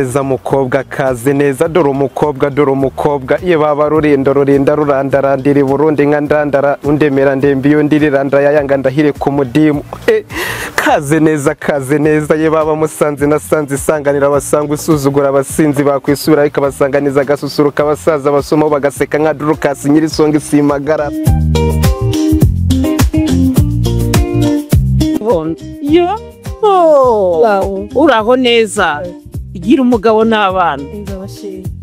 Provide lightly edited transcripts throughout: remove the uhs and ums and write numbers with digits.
Eza mukobwa kaze neza dore umukobwa iyo baba rurinda rurandarandira Burundi nka ndandara undemera ndembiyo ndiriranda yayanga ndahire ku mudimu kaze neza ye baba musanze nasanze isanganira abasanga usuzugura abasinzi bakwisura ariko basanganiza gasusuruka abasaza basoma bagaseka nka Durukasi nyiri songa isimagara yo uraho neza gira umugabo n'abana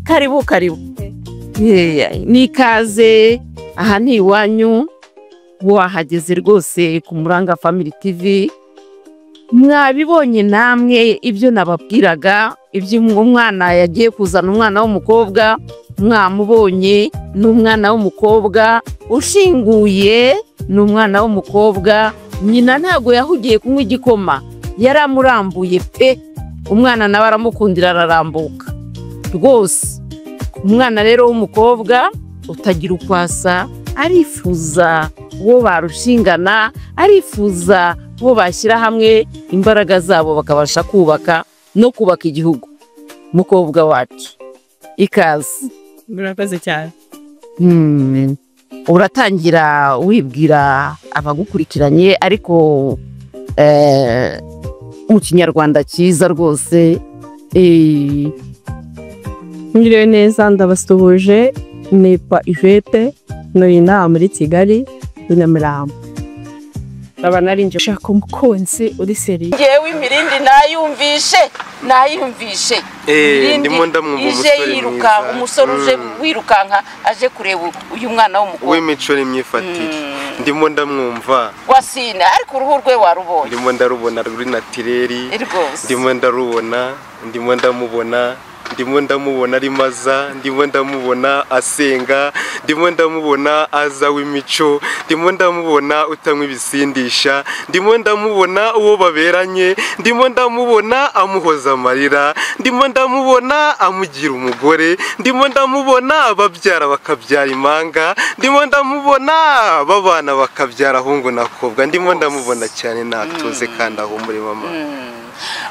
karibu nikaze aha ni iwanyu wahageze rwose ku Muranga Family TV mwabibonye namwe ibyo nababwiraga ibyo umwana yagiye kuzana umwana w'umukobwa mwamubonye n'umwana w'umukobwa ushinguye n'umwana w'umukobwa nyina ntago yahugiye kunywa igikoma yaramurambuye pe umwana nawe aramukundira ararambuka rwose umwana rero w'umukobwa utagira ukwasa arifuza uwo barushingana arifuza uwo bashyira hamwe imbaraga zabo bakabasha kubaka no kubaka igihugu mukobwa wacu ikaze murakoze cyane uratangira wibwira abagukurikiranye ariko mu kinyarwanda cyiza rwose mwiriwe neza ndabasuhuje nitwa Ivete nuri inaha muri Kigali i Nyamirambo ndaba nari nje ushaka umukunzi uri seri ngewe imirindi nayumvishe ndimo ndamwumva umusore yiruka umusore uje wirukanka aje kureba uyu mwana w'umukobwa w'imico n'imyifatire ndimo ndamwumva wasine ariko uruhu rwe warubonye ndimo ndarubona ruri natireri ndimo ndarubona ndimo ndamubona ari maza ndimo ndamubona asenga ndimo ndamubona aza w'imico ndimo ndamubona utanywa ibisindisha ndimo ndamubona uwo baberanye ndimo ndamubona amuhoza amarira ndimo ndamubona amugira umugore ndimo ndamubona ababyara bakabyara imanga ndimo ndamubona babana bakabyara ahungu nakobwa ndimo ndamubona cyane natuze kandi aho muri mama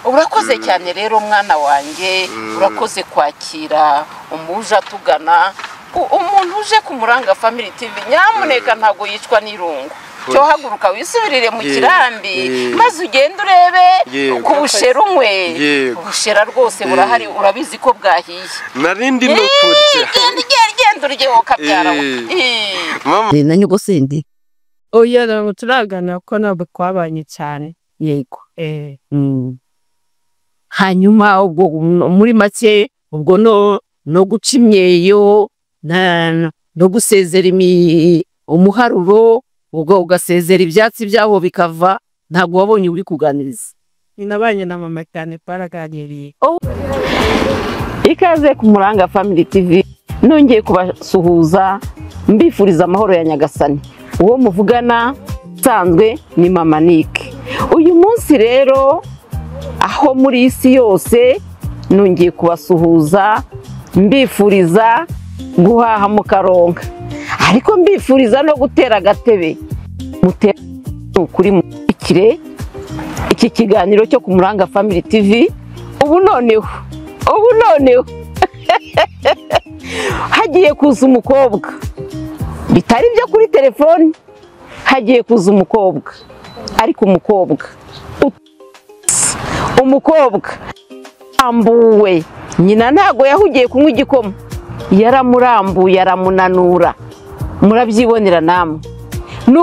urakoze cyane rero mwana wanjye urakoze kwakira umuje atugana umuntu uje ku Muranga Family TV nyamuneka ntago yicwa n'irungu cyo haguruka wisubirire mu kirambi maze ugende urebe ku bushera unywe ubushera rwose burahari urabizi ko bwahiye narindi no kurya genda uryeho kabyara mama na nyogosende oya ntabwo turagana ko ntabwo twabanye cyane yego hanyuma ubwo muri make ubwo no guca imyeyo no gusezera umuharuro ubwo ugasezera ibyatsi byaho bikava ntabwo wabonye uri kuganiriza nabanye na mama cyane twaraganiriye ikaze ku Muranga Family TV nongeye kubasuhuza mbifuriza amahoro ya Nyagasani uwo muvugana sanzwe ni mama Nick uyu munsi rero aho muri isi yose nongeye kubasuhuza mbifuriza guhaha mu karonka ariko mbifuriza no gutera agatebe mutera kuri mukire iki kiganiro cyo ku Muranga Family TV ubu noneho hagiye kuza umukobwa bitari byo kuri telefone hagiye kuza umukobwa ariko umukobwa ambuwe nyina ntago yahugiye kunywa igikoma yaramurambuye aramunanura murabyibonera namwe ni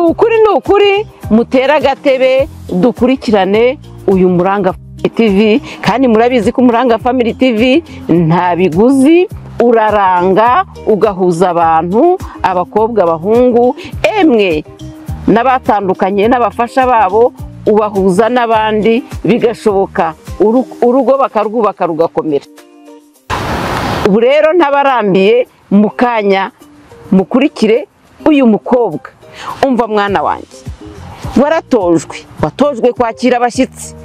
ukuri mutera agatebe dukurikirane uyu Muranga TV kandi murabizi ko Muranga Family TV nta biguzi uraranga ugahuza abantu abakobwa abahungu emwe n'abatandukanye n'abafasha babo ubahuza n'abandi bigashoboka urugo bakarwubaka rugakomera ubu rero ntabarambiye mu kanya mukurikire uyu mukobwa umva mwana wanjye watojwe kwakira abashyitsi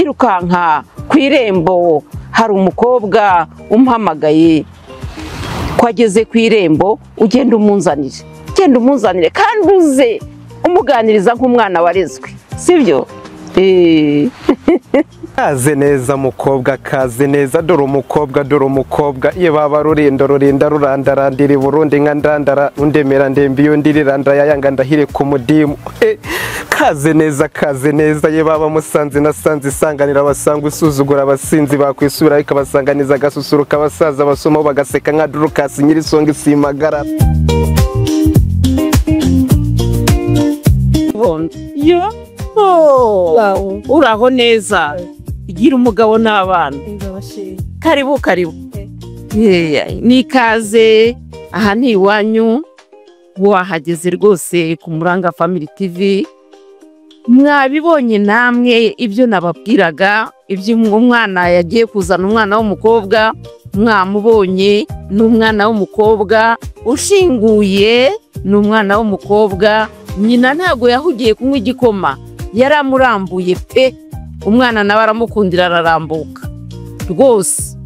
irukanka ku irembo hari umukobwa umpamagaye ko ageze ku irembo ugenda umunzanire kandi uze umuganiriza nk'umwana warezwe sibyo Kaze neza mukobwa, kaze neza, dore umukobwa ye baba rurinda rurandarandira i Burundi nka ndandara undemera ndembiyo ndiriranda yayanga ndahire ku mudimu. Kaze neza ye baba musanze nasanze isanganira abasanga usuzugura abasinzi bakwisura ariko abasanganiza agasusuruka abasaza basoma bagaseka nka Durukasi nyirisonga isimagara. Uraho neza, igira umugabo n'abana. Karibu nikaze, aha ni iwanyu, wahageze rwose ku Muranga Family TV. Mwabibonye namwe ibyo nababwiraga, ibyo umwana yagiye kuzana umwana w'umukobwa, mwamubonye n'umwana w'umukobwa ushinguye, n'umwana w'umukobwa nyina ntago yahugiye kunywa igikoma, yaramurambuye pe, umwana nawe aramukundira ararambuka rwose.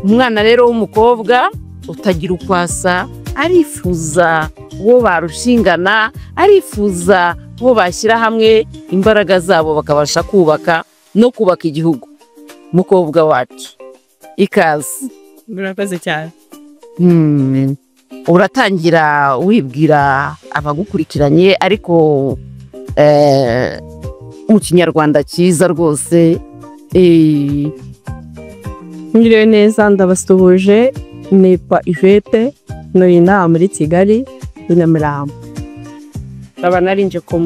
Umwana rero w'umukobwa utagira ukwasa, arifuza uwo barushingana, arifuza uwo bashyira hamwe imbaraga zabo bakabasha kubaka no kubaka igihugu. Mukobwa wacu, ikaze. Murakoze cyane. Uratangira wibwira abagukurikiranye ariko mu Kinyarwanda cyiza rwose. Mwiriwe neza, ndabasuhuje, nitwa Ivete, ntuye inaha muri Kigali i Nyamirambo. Ndaba narinje ku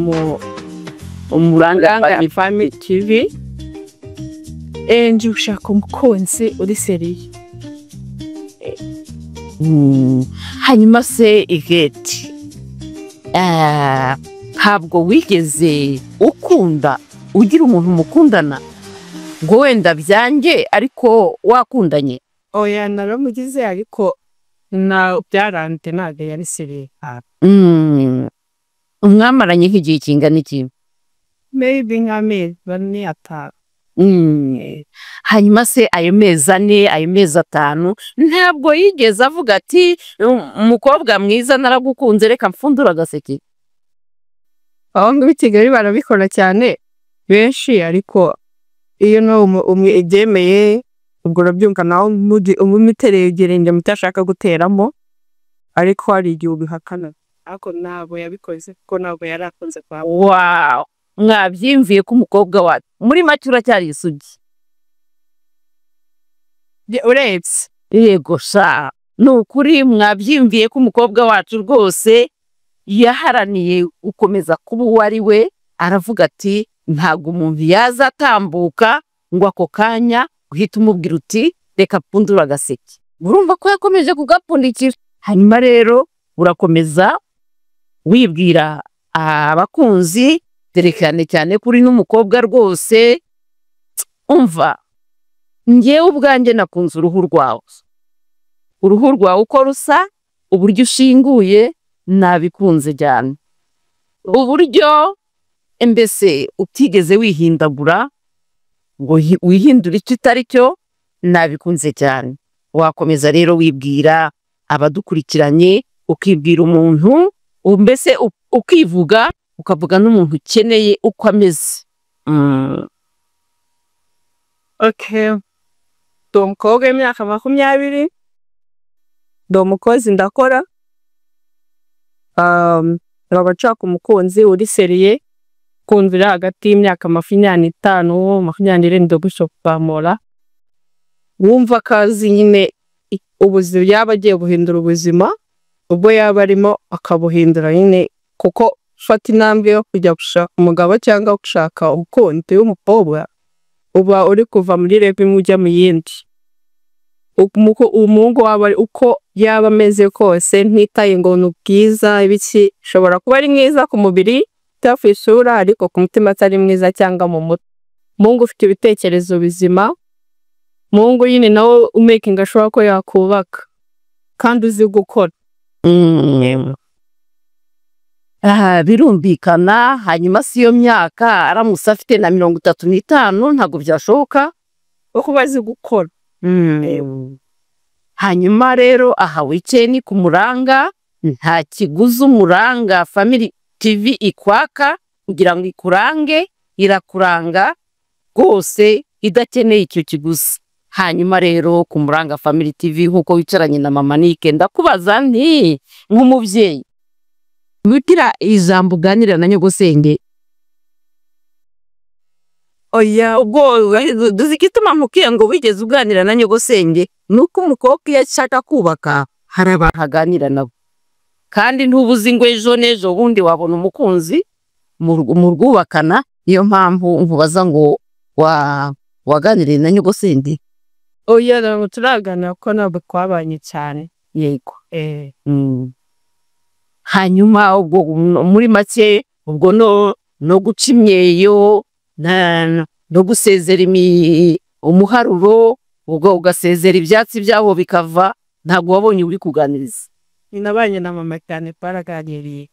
Muranga Family TV, nje gushaka umukunzi uri seriye. Hanyuma se Ivete, ntabwo wigeze ukunda ugira umuntu mukundana ngo wenda byanjye ariko wakundanye? Oya, naramugize ariko byaranze ntabwo yari seriye. Mwamaranye nk'igihe kingana iki? Maybe nk'amezi 4-5. Hanyuma se ayo mezi 4, ayo mezi 5 ntabwo yigeze avuga ati umukobwa mwiza naragukunze reka mfundura agaseke? Aho ngo Kigali barabikora cyane benshi, ariko iyo no umwe ibyemeye ubwo urabyumva nawe umumitereye gerende mutashaka guteramo, ariko hari igihe ubihakana. Ariko ntabwo yabikoze kuko ntabwo yarakunze kwa. Wow, mwabyimviye ko umukobwa wacu muri make uracyari isugi? Urebye yego sha, nukuri mwabyimviye ko umukobwa wacu rwose yaharaniye ukomeza kuba uwo ari we. Aravuga ati ntabwo umuntu yaza atambuka ngo ako kanya uhita umubwira uti reka pfundura agaseke. Urumva ko yakomeje kugapfundikira. Hanyuma rero urakomeza wibwira abakunzi, derekane cyane kuri n'umukobwa rwose. Umva, ngewe ubwanjye nakunze uruhu rwawe, uruhu rwawe uko rusa, uburyo ushinguye nabikunze cyane, uburyo mbese utigeze wihindagura ngo wihindure icyo utari cyo, nabikunze cyane. Wakomeza rero wibwira abadukurikiranye, ukibwira umuntu, mbese ukivuga, ukavuga n'umuntu ukeneye uko ameze. Okay, ndi umukobwa w'imyaka 20, ndi umukozi ndakora, nkaba nshaka umukunzi uri seriye, kumvira hagati y'imyaka 25-27 gushopamora, wumva akazi nyine ubuzima yaba agiye guhindura ubuzima, ubwo yaba arimo akabuhindura nyine, kuko ufata intambwe yo kujya gushaka umugabo cyangwa gushaka umukunzi w'umukobwa uba uri kuva muri level imwe ujya mu yindi. Umuhungu waba uko yaba ameze kose, ntitaye ngo ni ubwiza ibiki, shobora kuba ari mwiza ku mubiri cyangwa isura, ariko ku mutima atari mwiza cyangwa mu mutwe. Umuhungu ufite ibitekerezo bizima, umuhungu nyine nawe umakinga ashobora ko yakubaka kandi uzi gukora. Birumvikana. Hanyuma si yo myaka aramutse afite na 35 ntabwo byashoboka uko bazi gukora. Hanyuma rero aha wicaye ni ku Muranga, nta kiguzi Muranga Family TV ikwaka kugira ngo ikurange, irakuranga rwose idakeneye icyo kiguzi. Hanyuma rero ku Muranga Family TV nkuko wicaranye na Mama Nike, ndakubaza nti nk'umubyeyi witira ijambo uganira na nyogosenge. Oya, ubwo duzigituma mukiye ngo wigeze uganira na nyogosenge nuko umukobwa iyo ashaka kubaka hari abantu aganira nabo, kandi ntubuzi ngo ejo n'ejo bundi wabona umukunzi mu rwubakana. Niyo mpamvu nkubaza ngo waganiriye na nyogosenge. Oya, ntabwo turaganira ko ntabwo twabanye cyane. Yego. Hanyuma ubwo muri make ubwo no guca imyeyo no gusezera umuharuro, ubwo ugasezera ibyatsi byaho bikava, ntabwo wabonye uri kuganiriza. Ninabanye na mama cyane, twaraganiriye.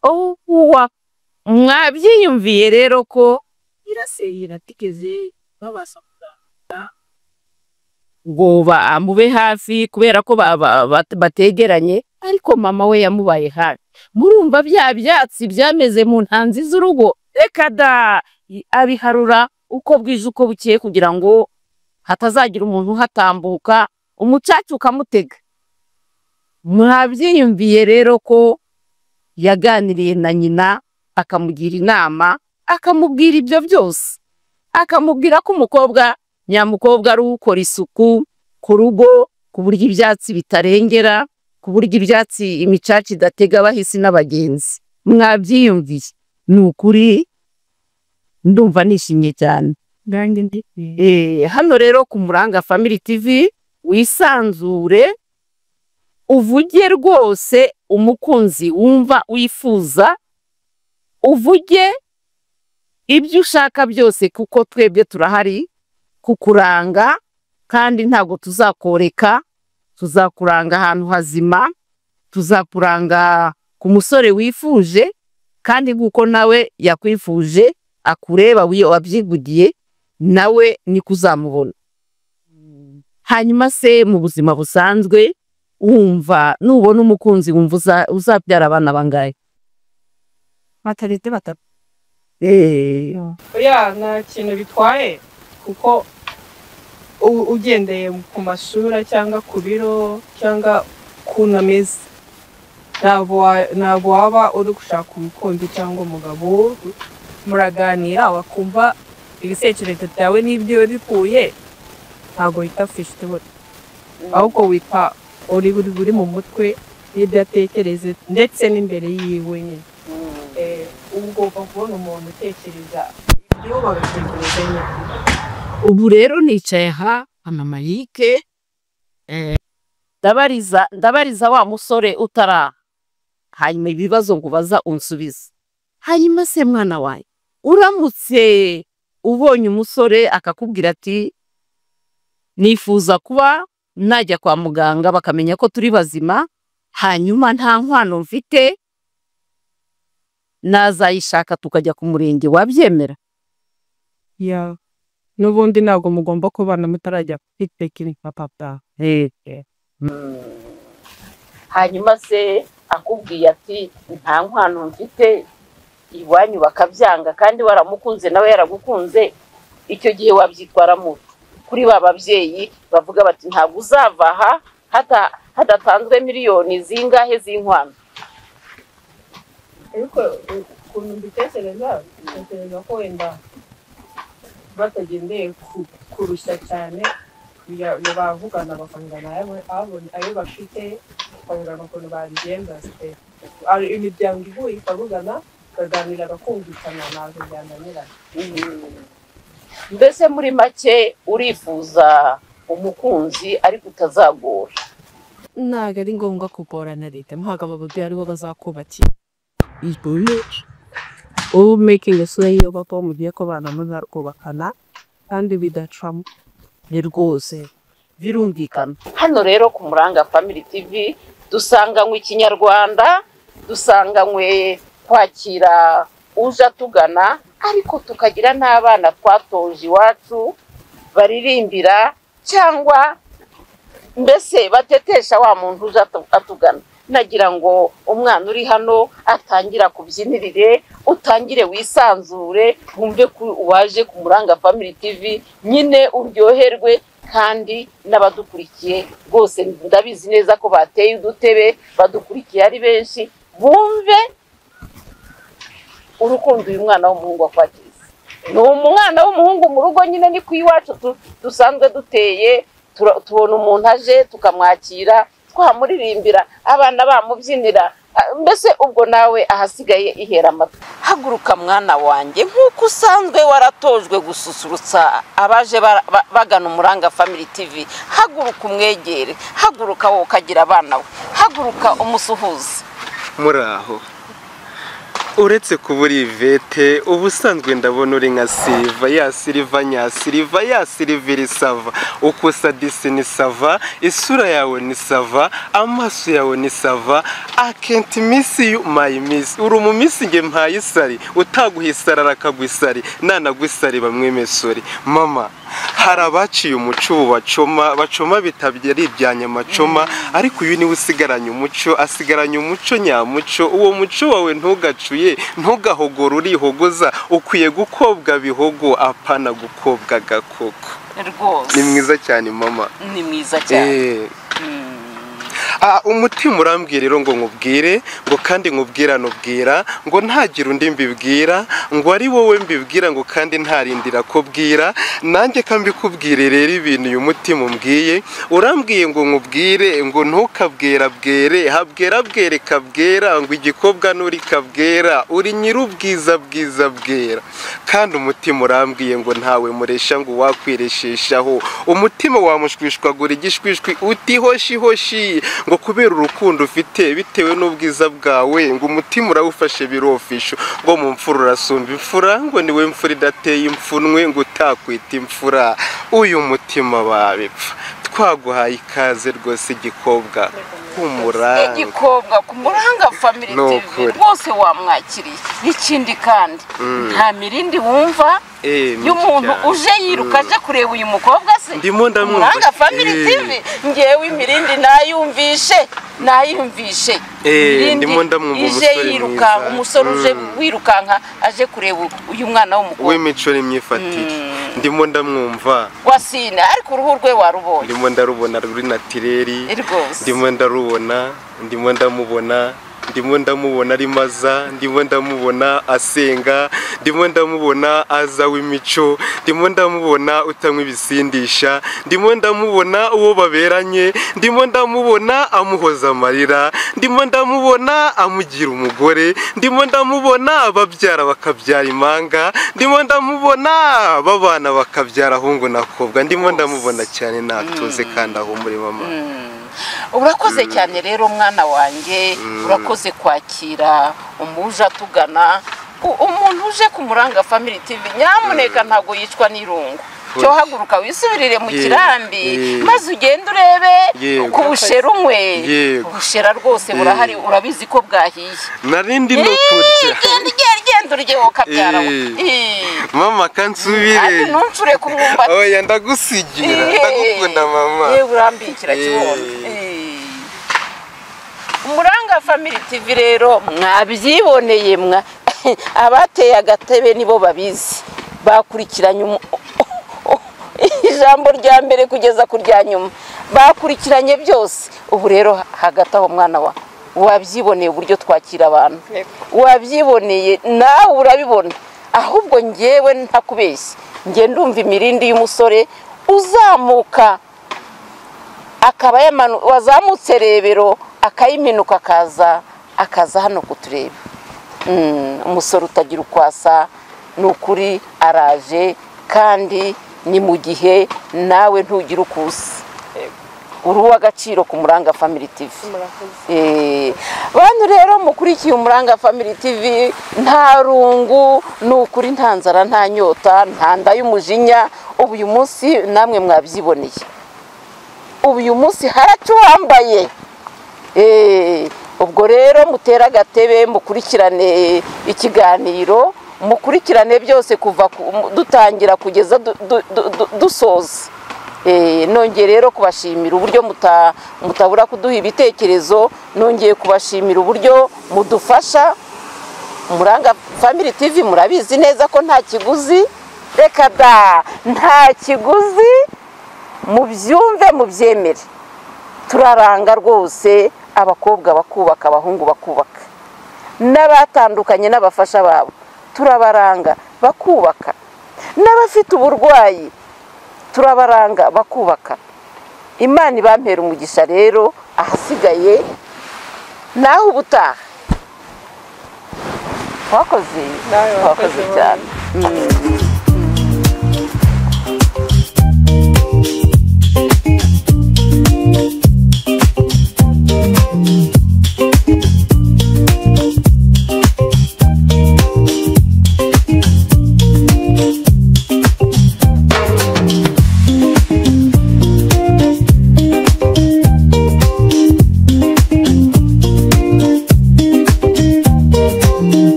Mwabyiyumviye rero ko iratigeze babasha kuganira ngo mube hafi kubera ko bategeranye, ariko mama we yamubaye hafi. Murumva bya byatsi byameze mu ntanzi z'urugo, reka da abiharura uko bwije uko bukeye kugira ngo hatazagira umuntu hatambuka umucaca ukamutega. Mwabyiyumviye rero ko yaganiriye na nyina, akamugira inama, akamubwira ibyo byose, akamubwira ko nyamukobwa ari ukora isuku ku rugo, ku buryo ibyatsi bitarengera, ku buryo ibyatsi imicaca idatega abahisi n'abagenzi. Mwabyiyumviye, ni ukuri ndumva nishimye cyane. Hano rero ku Muranga Family TV wisanzure, uvuge rwose umukunzi wumva wifuza, uvuge ibyo ushaka byose, kuko twebwe turahari kukuranga, kandi ntabwo tuzakoreka. Tuzakuranga ahantu hazima, tuzakuranga ku musore wifuje, kandi nkuko nawe yakwifuje akureba wabyivugiye, nawe niko uzamubona. Hanyuma se mu buzima busanzwe nubona umukunzi wumva uzabyara abana bangahe? Batarite batatu. Oya, nta kintu bitwaye, kuko ugendeye ku mashuri cyangwa ku biro cyangwa ku nameze, ntabwo waba uri gushaka umukunzi cyangwa umugabo. Muraganira wakumva ibitekerezo byawe n'ibyo bikuye, ntabwo wita fishite, ahubwo wita uri mu mutwe n'ibyo atekereza ndetse n'imbere yiwe nyine. Ugomba kubona umuntu utekereza ibyo babitekereza nyine. Ubu rero nicaye Mama Nike, ndabariza wa musore utaraha, hanyuma ibibazo ngo ubaza unsubize. Hanyuma se mwana wawe, uramutse ubonye umusore akakubwira ati nifuza kuba najya kwa muganga bakamenya ko turi bazima, hanyuma nta nkwano mfite, nazayishaka tukajya ku murenge, wabyemera? N'ubundi ntabwo mugomba kubana mutarajya kwitekereza papa. Hanyuma se akubwiye ati nta nkwano mfite, iwanyu bakabyanga kandi waramukunze nawe yaragukunze, icyo gihe wabyitwaramo kuri ba babyeyi bavuga bati ntabwo uzava aha hadatanzwe miliyoni zingahe z'inkwano? Ariko ukuntu mbitekereza ko wenda batagendeye kurusha cyane, bavugana bakangana ayo bafite, bakavugana ukuntu babigenza. Imiryango ihuye ikavugana, bakaganira bakumvikana, ntabwo byananirana. Mbese muri make urifuza umukunzi ariko utazagora? Ntabwo ari ngombwa kugorana leta, ntabwo ababyeyi aribo bazakubakira. Ubu making a slay yo bapa mugiye ko bana muzarukubakana kandi bidacamo rwose birumvikana. Hano rero ku Muranga Family TV dusanganywe Ikinyarwanda, dusanganywe kwakira uje atugana, ariko tukagira n'abana twatoje iwacu baririmbira cyangwa mbese batetesha wa muntu uje atugana. nagira ngo umwana uri hano atangira kubyinirire, utangire wisanzure, wumve ko waje ku Muranga Family TV, nyine uryoherwe. Kandi n'abadukurikiye rwose ndabizi neza ko bateye udutebe badukurikiye ari benshi, bumve urukundo uyu mwana w'umuhungu akwakiriza. Ni umwana w'umuhungu mu rugo nyine, ni ku iwacu dusanzwe duteye, tubona umuntu aje tukamwakira, twamuririmbira, abana bamubyinira, mbese ubwo nawe ahasigaye ihera amatwi. Haguruka mwana wanjye, nk'uko usanzwe waratojwe gususurutsa abaje bagana Umuranga Family TV. Haguruka umwegere, haguruka wowe ukagira abana we, haguruka umusuhuze. Muraho, uretse kuba uri Ivete, ubusanzwe ndabona uri nka Silva, ya Silva nyasiliva, ya Silveri sava, uko usa disi ni sava, isura yawe ni sava, amaso yawe ni sava. I can't miss you my miss. Uri umumisi nge mpaye isari, utaguhisara arakagwisari, nanagwisari bamwemesori. Mama, hari abaciye umuco ubu bacoma bitabye ari ibyanyamacoma, ariko uyu niwe usigaranye umuco, asigaranye umuco nyamuco. Uwo muco wawe ntugacuye, ntugahogora urihogoza, ukwiye gukobwa bihogo apana gukobwa gakoko. Rwose ni mwiza cyane mama, ni mwiza cyane. Umutima urambwira rero ngo nkubwire, ngo kandi nkubwira nubwira, ngo ntagira undi mbibwira, ngo ari wowe mbibwira, ngo kandi ntarindira ko bwira. Nanjye kambikubwire rero ibintu uyu mutima umbwiye. Urambwiye ngo nkubwire, ngo ntukabwera bwere, habwera bwere kabwera, ngo igikobwa nuri kabwera, uri nyirubwiza bwiza bwera. Kandi umutima urambwiye ngo ntawe muresha ngo wakwiresheshaho, umutima wamushwishwagura igishwishwi uti hoshi hoshi, ngo kubera urukundo ufite bitewe n'ubwiza bwawe, ngo umutima urawufashe birofisho, ngo mu mfura urasumba imfura, ngo niwe mfura idateye imfunwe, ngo utakwita imfura. Uyu mutima babipfa, twaguhaye ikaze rwose igikobwa k'Umuranga. Igikobwa ku Muranga Family TV rwose wamwakiriye. N'ikindi kandi nta mirindi wumva y'umuntu uje yiruka aje kureba uyu mukobwa se. Ndimo ndamwumva Muranga Family TV, ngewe imirindi nayumvishe. Ndimo ndamwumva umusore yiruka, umusore uje wirukanka aje kureba uyu mwana w'umukobwa w'imico n'imyifatire. Ndimo ndamwumva wasine, ariko uruhu rwe warubonye. Ndimo ndarubona ruri natireri, ndimo ndarubona, ndimo ndamubona, ndimo ndamubona ari maza, ndimo ndamubona asenga, ndimo ndamubona aza w'imico, ndimo ndamubona utanywa ibisindisha, ndimo ndamubona uwo baberanye, ndimo ndamubona amuhoza amarira, ndimo ndamubona amugira umugore, ndimo ndamubona ababyara bakabyara imanga, ndimo ndamubona babana bakabyara ahungu nakobwa. Ndimo ndamubona cyane natuze kandi aho muri mama. Urakoze cyane rero mwana wanjye, urakoze kwakira umuje atugana. Umuntu uje ku Muranga Family TV nyamuneka ntago yicwa n'irungu. Cyo haguruka wisubirire mu kirambi, maze ugende urebe ku bushera umwe. Ubushera rwose burahari, urabizi ko bwahiye. Narindi no kurya. Genda uryeho kabyara. Mama kansubire. Ati ntuncure ku mwumbati. Oya ndagusigira, ndagukunda mama. Yewe urambikira kibondo. Umuranga Family TV rero mwabyiboneye mwa abateye agatebe nibo babizi, bakurikiranye ijambo rya mbere kugeza ku rya nyuma, bakurikiranye byose. Ubu rero hagati aho mwana wa wabyiboneye uburyo twakira abantu, wabyiboneye nawe urabibona. Ahubwo ngewe ntakubeshye, nge ndumva imirindi y'umusore uzamuka akaba wazamutse Rebero akayiminuka akaza hano kutureba. Umusore utagira ukwasa, nukuri araje kandi ni mu gihe nawe ntugira ukusa. Uri uw'agaciro ku Muranga Family TV. Bantu rero mukurikiye Umuranga Family TV, nta rungu, nukuri nta nzara, nta nyota, nta nda y'umujinya. Ubu uyu munsi namwe mwabyiboneye. Ubu uyu munsi haracu wambaye. Ubwo rero mutera agatebe mukurikirane ikiganiro, mukurikirane byose kuva dutangira kugeza dusoza. nongeye rero kubashimira uburyo mutabura kuduha ibitekerezo, nongeye kubashimira uburyo mudufasha. Muranga Family TV murabizi neza ko nta kiguzi, reka da, nta kiguzi, mubyumve mubyemere. Turaranga rwose, abakobwa bakubaka, abahungu bakubaka, n'abatandukanye n'abafasha babo turabaranga bakubaka, n'abafite uburwayi turabaranga bakubaka. Imana ibampera umugisha rero, ahasigaye naho ubutaha. Wakoze cyane.